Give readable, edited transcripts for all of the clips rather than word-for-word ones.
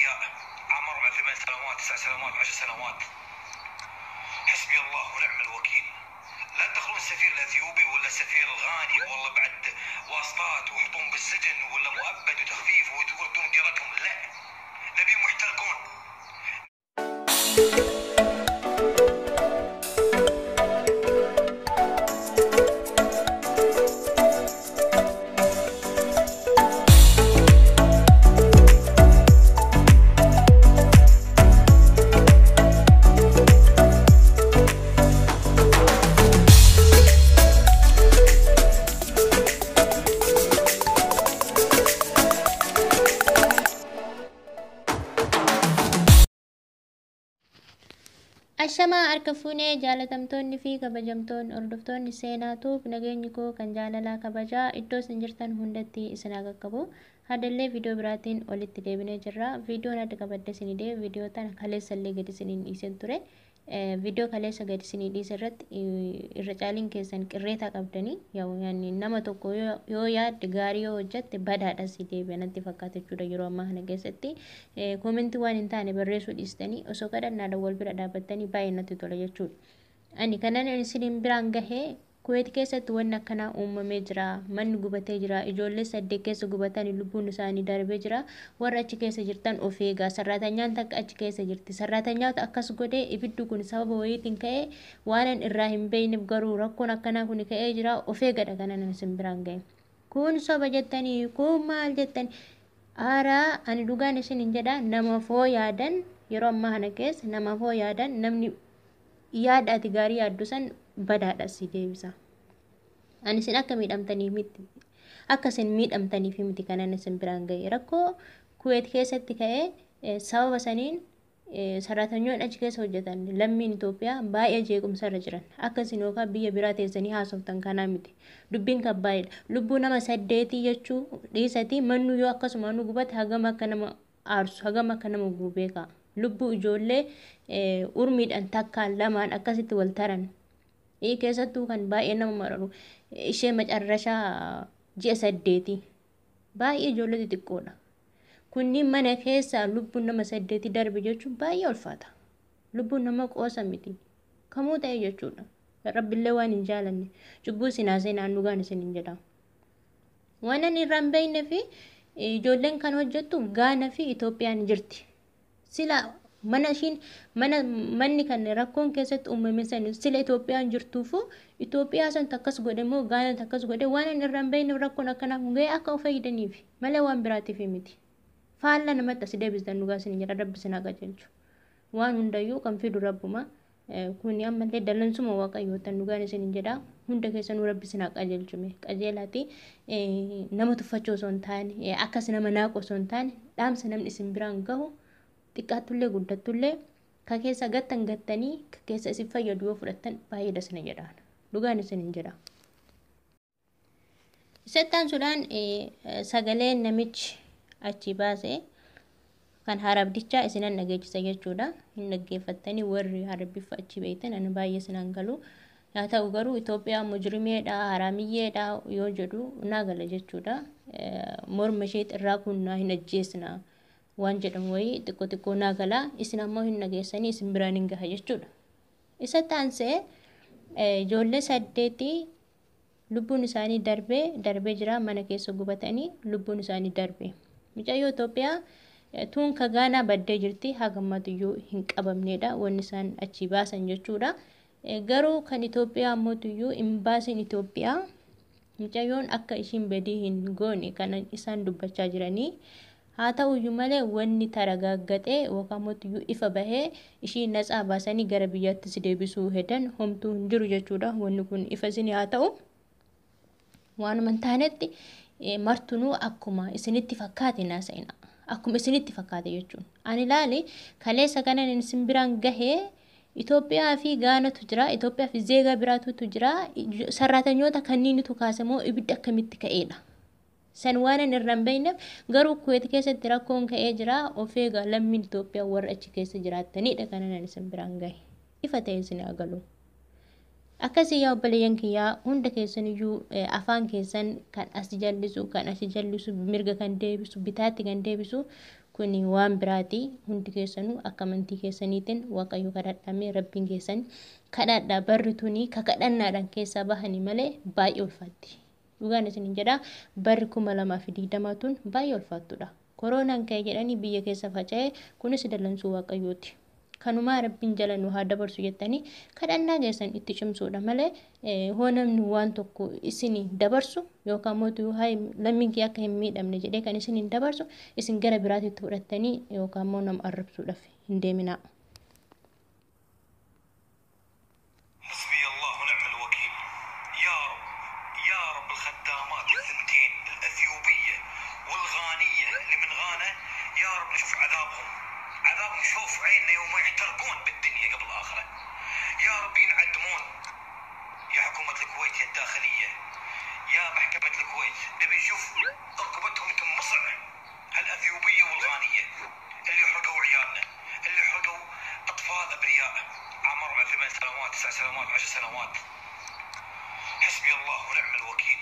أنبياء عمرهم 8 سنوات 9 سنوات 10 سنوات. حسبي الله ونعم الوكيل. لا تدخلون السفير الاثيوبي ولا السفير الغاني والله بعد واسطات ويحطون بالسجن ولا مؤبد وتخفيف وتردون ديرتهم. لا، نبيهم يحترقون. Ashamaa harka fuunee jaalatamtoonni fi kabajamtoonni hordoftoonni seenaatuuf nageenyi koo kan jaalalaa kabajaa iddoo isin jirtan hundatti isin haa qaqqabu. Haadallee viidiyoo biraatiin olitti deebinee jirra. Viidiyoon adda qabadde isinii dee viidiyoo tana kaleessa illee gadi isiniin dhiisan ture. Viidiyoo kaleessa gadi isinii dhiise irratti irra caaliin keessan qirreetaa qabdanii yaani nama tokko yoo yaadde gaarii yoo hojjette badaadha si deebi'a natti fakkaata jechuudha yeroo ammaa kana keessatti. Koomentii waan hin taane barreessuu dhiistanii osoo kadhannaadhaan wal bira dhaabbattanii baay'ee natti tola jechuudha. Ani kanan isiniin biraan gahee Kuwait keessatti wanni akkanaa uumamee jira. Manni gubatee jira. Ijoollee 8 keessa gubatanii lubbuun isaanii darbee jira. Warra achi keessa jirtan of eegaa. Sarraatanyaan takka achi keessa jirti. Sarraatanyaatu akkas godhee ibiddu kun sababa wayiitiin ka'ee waan irraa hin beekneef garuu rakkoon akkanaa kun ka'ee jira. Of eegadha kanan isin biraan gahe. Kun soba jettanii kun maal jettanii aaraa ani dhugaan isin hin jedha nama foo yaadan yeroo ammaa kana keessa nama foo yaadan namni yaadaati gaarii yaaddu san badaadha si deebisa. Ani isin akka miidhamtanii miti akka isin miidhamtanii fi miti kanan isin biraan gahe rakkoo Kuwait keessatti ka'ee sababa saniin sarraatanyoon achi keessa hojjetan lammiin Itoophiyaa baay'ee jeequmsa irra jiran akka isin yookaan biyya biraa teessanii haasoftan kanaa miti dubbiin kan baay'eedha. Lubbuu nama 8 jechuu dhiisati mannu yoo akkasuma nu gubate hagam akka nama aarsu hagam akka nama gubeeka. Lubbuu ijoollee urmiidhaan takkaan lamaan akkasitti wal taran keessattuu kan baay'ee nama mararu ishee macarrashaa ji'a 8 baay'ee ijoollee xixiqqoodha. Kunniin mana keessa lubbuun nama 8 darbe jechuun baay'ee ulfaata. Lubbuun nama qoosa miti kamuu ta'e jechuudha. Rabbillee waan hin jaalanne cubbuu sinaasee naannugaan isin hin jedhamu. Waan ani irraa hin beekne fi ijoolleen kan hojjettu Gaanaa fi Itoophiyaan jirti. Sila manni kan rakkoon keessatti uumame san sila Itoophiyaan jirtuufu Itoophiyaa san takkas godhe moo Gaanaa takkas godhe waan ani irraa hin beekne rakkoon akkanaa kun ga'e akka of fayyadaniif malee waan biraatiif miti. Faallaa namatti as deebistan dhugaa isin jedha rabbi isin haa qajeelchu. Waan hundayyuu kan fidu rabbuma. Kuni ammallee dallansuma waaqayyootan dhugaan isin jedha hunda keessanuu rabbi isin haa qajeelchume qajeelaati nama tuffachuu osoo hin taane akkas nama naaqu osoo hin taane dhaamsa namni isin biraan gahu xiqqaattullee guddattullee ka keessa gattanii ka keessa isin fayyadu yoo fudhattan baay'ee dasna jedhaan dhugaan isin jedha. Isattaan sudhaan sagalee namichi achi baase kan harabdichaa isinan dhageechisa jechuudha. Hin dhaggeeffattanii warri harabbifa achi beektan ani baay'ee isinan galu. Yaa ta'u garuu Itoophiyaa mujrimeedha haramiyyeedha yoo jedhu naa gala jechuudha. Morma ishee irraa kun hin ajjeesna waan jedhamu wayii xiqqoo naa gala isin ammoo hin dhageessanii isin biraan hin gaha jechuudha. Isa taansee ijoollee 8 lubbuun isaanii darbee jira mana keessa gubatanii lubbuun isaanii darbe. Mucayyoo Itoophiyaa tuun ka Gaanaa baddee jirti hagammatuyyuu hin qabamneedha wanni isaan achi baasan jechuudha. Garuu kan Itoophiyaa ammotuyyuu hin baasin Itoophiyaa mucayyoon akka ishiin badii hin goone kan isaan dubbachaa jiranii. Haa ta'uyyuu malee wanni taragaaggatee yookaan ammotuyyuu ifa bahee ishiin natsaa baasanii gara biyyaatti si deebisuu hedan homtuu hin jiru jechuudha. Wanni kun ifa isin haa ta'u waanuma hin taanetti martunuu akkuma isinitti fakkaate naasa'ina. Akkuma isinitti fakkaate jechuun. Ani ilaali kaleessa kanan isin biraan gahee Itoophiyaa fi Gaanatu jira. Itoophiyaa fi zeegaa biraatutu jira. Sarraatanyoota kanniinitu kaasamoo ibidda akkamitti ka'eedha. San waan ani irraa hin beekneef garuu Kuwait keessatti rakkoon ka'ee jira. Of eegaa lammiin Itoophiyaa warra achi keessa jiraatanidha kanan isin biraan gahe. Ifa ta'e isin agalu. Akkasii yaa obboleeyyan kiyyaa hunda keessaniyyuu afaan keessan kan as jallisu mirga kan deebisu bitaatti kan deebisu kuni waan biraati hundi keessanuu akka amantii keessaniitiin waaqayyo kadhadhamee rabbiin keessan kadhadhaa barri tuni kakadhannaadhaan keessaa bahanii malee baay'ee ulfaatti. Dhugaan isiniin jedha barri 2020 tun baay'ee ulfaattudha. Koronaan ka'e jedhanii biyya keessa faca'e kunis dallansuu waaqayyooti. Kanumaa rabbiin jala nu haa dabarsu jettanii kadhannaa keessan itti cimsuudha malee hoo namni waan tokko isin dabarsu yookaan mootuu lammiin kee akka hin miidhamne jedhee kan isin dabarsu isin gara biraatitti fudhattanii yookaan immoo nama arrabsuudhaaf hin deeminaa. حسبي الله ونعم الوكيل. يا رب يا رب الخدامات الثنتين الأثيوبية والغانية اللي من غانا يا رب نشوف عذابهم نشوف عيننا يوم يحترقون بالدنيا قبل الآخرة. يا رب ينعدمون. يا حكومة الكويت يا الداخلية يا محكمة الكويت نبي نشوف رقبتهم تنمصع هالأثيوبية والغانية اللي حرقوا عيالنا اللي حرقوا أطفال أبرياء عمرهم 8 سنوات 9 سنوات 10 سنوات. حسبي الله ونعم الوكيل.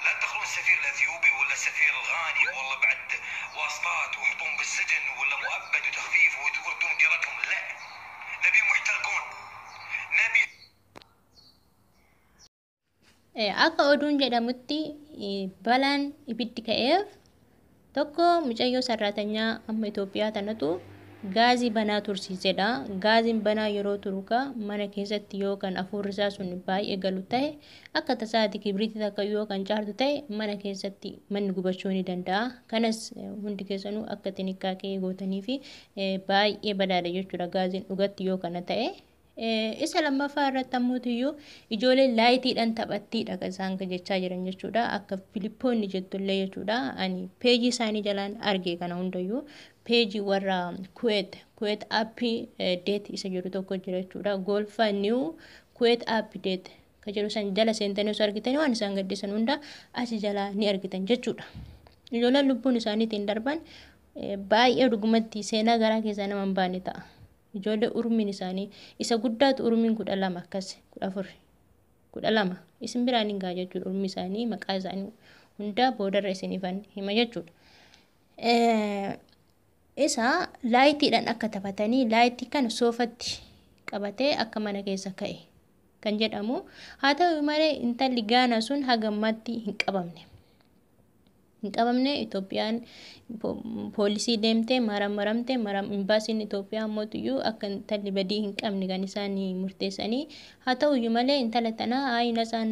لا تدخلون السفير الاثيوبي ولا السفير الغاني والله بعد واسطات ويحطون بالسجن ولا مؤبد وتخفيف وتردون ديرتهم. لا نبي محترقون نبي. Akka oduun jedhamutti balaan ibiddi ka'eef tokko mucayyoo sarratanyaa amma Itoophiyaa tanatu gaazii banaa tursiisedha. Gaaziin banaa yeroo turuka mana keessatti yookaan afuurri isaa sun baay'ee galu ta'e akka tasaati kibriitii takka yookaan caartu ta'e mana keessatti manni gubachuu ni danda'a. Kanas hundi keessanuu akka xinniqqaaqee gootanii fi baay'ee badaadha jechuudha gaaziin dhugatti yoo kana ta'e. Isa lammaffaa irratti ammoo ijoollee laayitiidhaan taphattiidha kan isaan jechaa jiran jechuudha. Akka Filiippoonni jettullee jechuudha. Ani peejii isaanii jalaan arge kana hundayyuu peejii warra Kuwait aappii deet isa jedhu tokko jira jechuudha. Golfa niw Kuwait aappii deet kan jedhu san jala seentanii osoo argitanii waan isaan gaddisan hunda asi jalaa ni argitan jechuudha. Ijoolleen lubbuun isaaniitiin darban baay'ee dhugumatti seenaa garaa keessaa nama hin baane ta'a. Ijoollee urmiin isaanii isa guddaatu urmiin 12 akkas 14 12 isin biraan hin gaa jechuudha. Urmi isaanii maqaa isaanii hunda boodarra isinifan hima jechuudha. Isa laayitiidhaan akka taphatanii laayitii kana soofatti qabatee akka mana keessa ka'e kan jedhamu. Haa ta'u malee intalli Gaanaa sun hagammatti hin qabamne. Itoophiyaan poolisii deemtee maramte imbaasiin Itoophiyaa mootiyyuu akka intalli badii hin qabne kan isaan murteessanii. Haa ta'u malee intala tanaa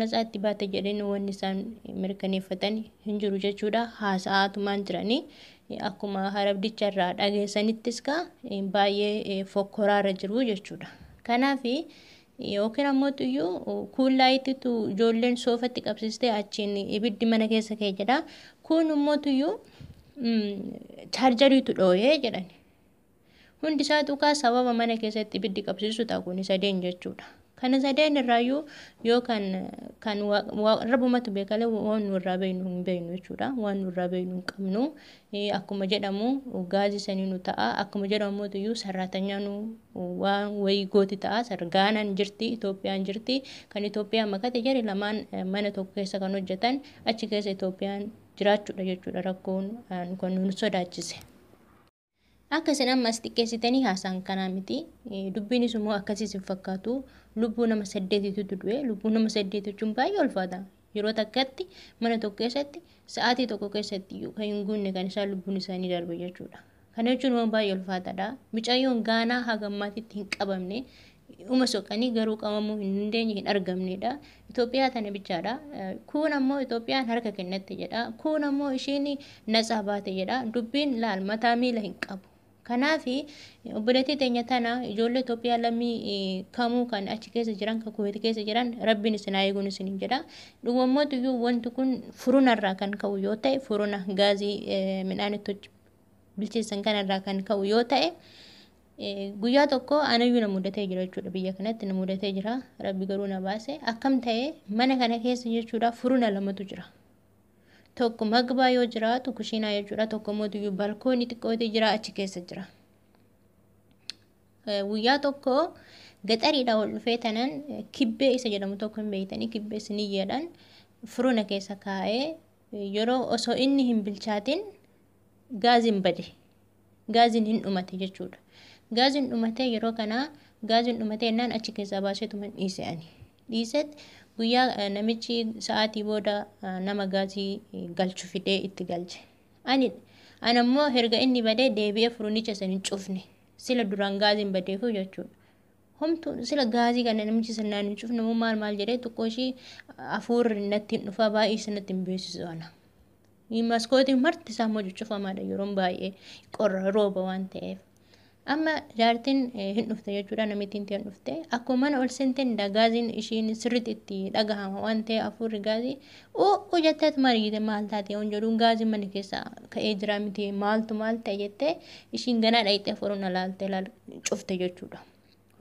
natsaatti baate jedhanii wanni isaan mirkaneeffatan hin jiru jechuudha. Haasa'aatumaan jiranii akkuma harabdicha irraa dhageessanittis baay'ee fokkoraarra jiru jechuudha. Kanaaf yookiin ammoo kuulaayititu ijoolleen soofatti qabsiistee achiin ibiddi mana keessa ka'e jedha. Kun immoo chaarjariitu dhooyee jedhani. Hundi isaa tuqaa sababa mana keessatti ibiddi qabsiisu ta'a kun sadeen jechuudha. Kana sadeen irraayyuu yookaan kan rabumatu beekalee waan nurraa beeknu hin beeknu jechuudha. Waan nurraa beeknu hin qabnu. Akkuma jedhamu gaazii sanii nu ta'a. Akkuma jedhamu sarratanyaan waan wayii gooti ta'a. Gaanaan jirti, Itoophiyaan jirti. Kan Itoophiyaan makate jari lamaan mana tokko keessa kan hojjetan achi keessa Itoophiyaan jiraachuudha jechuudha. Rakkoon kan nu sodaachise. Akka isin ammas xiqqeessitanii haasaan kanaa miti. Dubbiinis immoo akkasiis hin fakkaatu. Lubbuu nama 8tu du'e. Lubbuu nama 8 jechuun baay'ee ulfaata. Yeroo takkatti mana tokko keessatti sa'aatii tokko keessatti kan hin guunne kan isaan lubbuun isaanii darbe jechuudha. Kana jechuun immoo baay'ee ulfaataadha. Mucayyoon Gaanaa hagammaatitti hin qabamne. Soqanii garuu qabamuu hin dandeenye hin argamnedha. Itoophiyaa tana bichaadha. Kun ammoo Itoophiyaan harka kennette jedha. Kun ammoo ishiin natsaa baate jedha. Dubbiin laal mataa miila hin qabu. Kanaaf obboleettii teenya tana ijoollee Itoophiyaa lammii kamuu kan achi keessa jiran kan Kuwait keessa jiran rabbiin isin haa eeguun isin jedha. Dhugummoottu wanti kun furunarraa kan ka'u yoo ta'e furuna gaazii midhaan itti bilcheessan kanarraa kan ka'u yoo ta'e guyyaa tokko anayyuu na mudatee jira jechuudha. Biyya kanatti na mudatee jira. Rabbi garuu na baase. Akkam ta'e mana kana keessa jechuudha furuna lamatu jira. Tokko magbaa yoo jiraatu kushiinaa jechuudha. Tokko mootiyyuu balkoonii xiqqootii jira achi keessa jira. Guyyaa tokko gaxariidha ol dhufee tanan kibbee isa jedhamu tokko hin beeytanii kibbee siniyyeedhaan furuna keessa kaa'ee yeroo osoo inni hin bilchaatin gaaziin bade. gaaziin hin dhumate jechuudha. Gaaziin dhumate yeroo kana gaaziin dhumate ennaan achi keessaa baaseetuman dhiise ani. Dhiiseet guyyaa namichi sa'aatii booda nama gaazii galchu fidee itti galche. Anammoo herga inni badee deebi'ee furnicha san hin cufne. Sila duraan gaaziin badeefu jechuudha. Homtu sila gaazii kana namichi sanaan hin cufne maal jedhee tokko ishii hafuurri natti hin dhufa baay'ee sanatti hin beeksisu ana. Maskootiin marti isaa immoo cuccufamaadha yeroon baay'ee qorra rooba waan ta'eef. Amma jaartiin hin dhufte jechuudha namittiin hin dhufte. Akkuma mana ol seenteen gaaziin ishiin sirriitti itti dhagahama waan ta'eef hafuurri gaazii jetteet mariite maal taate on jedhuun gaazii mana keessa ka'ee jira miti maaltu maal ta'e jettee ishiin ganaa dhayitee furuun alaaltee cufte jechuudha.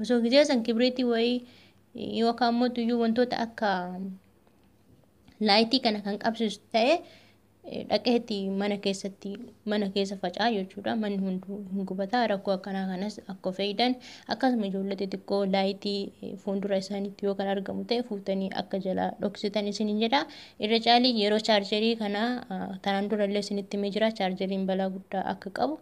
Osoo gizee san kibriitii wayii yookaan immoo tuyyuu wantoota akka laayitii kana kan qabsiisu ta'e dhaqeetti mana keessa facaa jechuudha. Manni hunduu hin gubataa rakkoo akkanaa kanas akka fayyadaan akkasuma ijoollee xixiqqoo laayitii fuuldura isaaniitti yoo kan argamu ta'e fuutanii akka jalaa dhoksitan isiniin jedha. Irra caalii yeroo chaarjerii kana tanaan durallee isinitti himee jira chaarjeriin balaa guddaa akka qabu.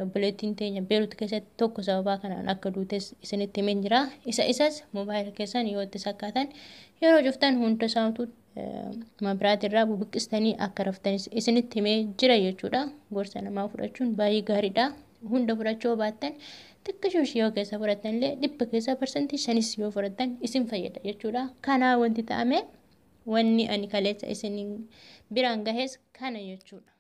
Obboleettiin teenya Beerut keessatti tokko sababaa kanaan akka duutes isinitti himee jira. Isas moobaayila keessan yoo itti sakkaatan yeroo cuftan hunda isaatu mabiraat irraa bubuqqistanii akka raftanis isinitti himee jira jechuudha. Gorsa namaa fudhachuun baay'ee gaariidha. Hunda fudhachuu baattan xiqqishuush yoo keessa fudhattanillee 100% yoo fudhattan isin fayyada jechuudha. Kana wanti ta'ame wanni ani kaleessa isin biraan gahees kana jechuudha.